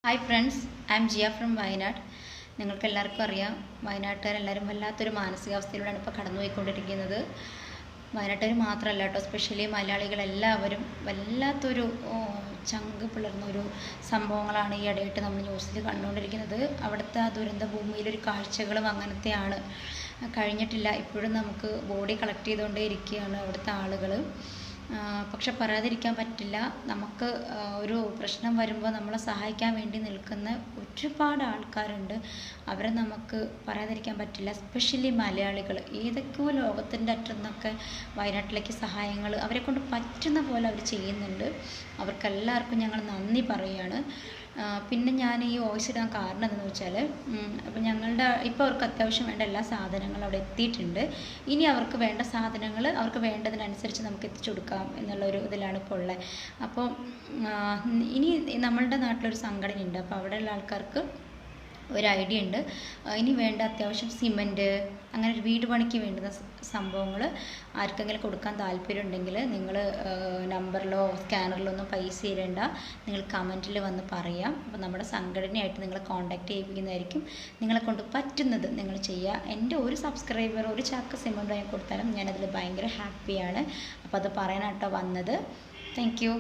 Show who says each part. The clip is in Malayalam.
Speaker 1: Hi friends, I am Jiya from Wayanad. നിങ്ങൾക്ക് എല്ലാവർക്കും അറിയാം, വയനാട്ടുകാരെല്ലാവരും വല്ലാത്തൊരു മാനസികാവസ്ഥയിലൂടെയാണ് ഇപ്പോൾ കടന്നുപോയിക്കൊണ്ടിരിക്കുന്നത്. വയനാട്ടുകാർ മാത്രമല്ല കേട്ടോ, സ്പെഷ്യലി മലയാളികളെല്ലാവരും വല്ലാത്തൊരു ചങ്ക് പിളർന്ന ഒരു സംഭവങ്ങളാണ് ഈ ഇടയായിട്ട് നമ്മൾ ന്യൂസിൽ കണ്ടുകൊണ്ടിരിക്കുന്നത്. അവിടുത്തെ ആ ദുരന്ത ഭൂമിയിലൊരു കാഴ്ചകളും അങ്ങനത്തെയാണ്. കഴിഞ്ഞിട്ടില്ല, ഇപ്പോഴും നമുക്ക് ബോഡി കളക്ട് ചെയ്തുകൊണ്ടേ ഇരിക്കുകയാണ് അവിടുത്തെ ആളുകൾ. പക്ഷെ പറയാതിരിക്കാൻ പറ്റില്ല, നമുക്ക് ഒരു പ്രശ്നം വരുമ്പോൾ നമ്മളെ സഹായിക്കാൻ വേണ്ടി നിൽക്കുന്ന ഒരുപാട് ആൾക്കാരുണ്ട്. അവരെ നമുക്ക് പറയാതിരിക്കാൻ പറ്റില്ല. സ്പെഷ്യലി മലയാളികൾ ഏതൊക്കെയോ ലോകത്തിൻ്റെ അറ്റത്തു നിന്നൊക്കെ വയനാട്ടിലേക്ക് സഹായങ്ങൾ അവരെ കൊണ്ട് പറ്റുന്ന പോലെ അവർ ചെയ്യുന്നുണ്ട്. അവർക്കെല്ലാവർക്കും ഞങ്ങൾ നന്ദി പറയുകയാണ്. പിന്നെ ഞാൻ ഈ വോയിസ് ഇടാൻ കാരണം എന്താണെന്ന് വെച്ചാൽ, അപ്പം ഞങ്ങളുടെ ഇപ്പോൾ അവർക്ക് അത്യാവശ്യം വേണ്ട എല്ലാ സാധനങ്ങളും അവിടെ എത്തിയിട്ടുണ്ട്. ഇനി അവർക്ക് വേണ്ട സാധനങ്ങൾ അവർക്ക് വേണ്ടതിനനുസരിച്ച് നമുക്ക് എത്തിച്ചു കൊടുക്കാം എന്നുള്ളൊരു ഇതിലാണ് ഇപ്പോൾ ഉള്ളത്. അപ്പോൾ ഇനി നമ്മളുടെ നാട്ടിലൊരു സംഘടനയുണ്ട്, അപ്പോൾ അവിടെയുള്ള ആൾക്കാർക്ക് ഒരു ഐഡിയ ഉണ്ട്. ഇനി വേണ്ട അത്യാവശ്യം സിമൻറ്റ്, അങ്ങനെ ഒരു വീട് പണിക്ക് വേണ്ടുന്ന സംഭവങ്ങൾ ആർക്കെങ്കിലും കൊടുക്കാൻ താല്പര്യമുണ്ടെങ്കിൽ നിങ്ങൾ നമ്പറിലോ സ്കാനറിലോ ഒന്നും പൈസ ഇടേണ്ട, നിങ്ങൾ കമൻറ്റിൽ വന്ന് പറയാം. അപ്പോൾ നമ്മുടെ സംഘടനയായിട്ട് നിങ്ങളെ കോൺടാക്റ്റ് ചെയ്യിപ്പിക്കുന്നതായിരിക്കും. നിങ്ങളെ കൊണ്ട് പറ്റുന്നത് നിങ്ങൾ ചെയ്യുക. എൻ്റെ ഒരു സബ്സ്ക്രൈബർ ഒരു ചാക്ക് സിമൻറ്റ് വാങ്ങി കൊടുത്താലും ഞാനതിൽ ഭയങ്കര ഹാപ്പിയാണ്. അപ്പോൾ അത് പറയാനാട്ടോ വന്നത്. Thank you.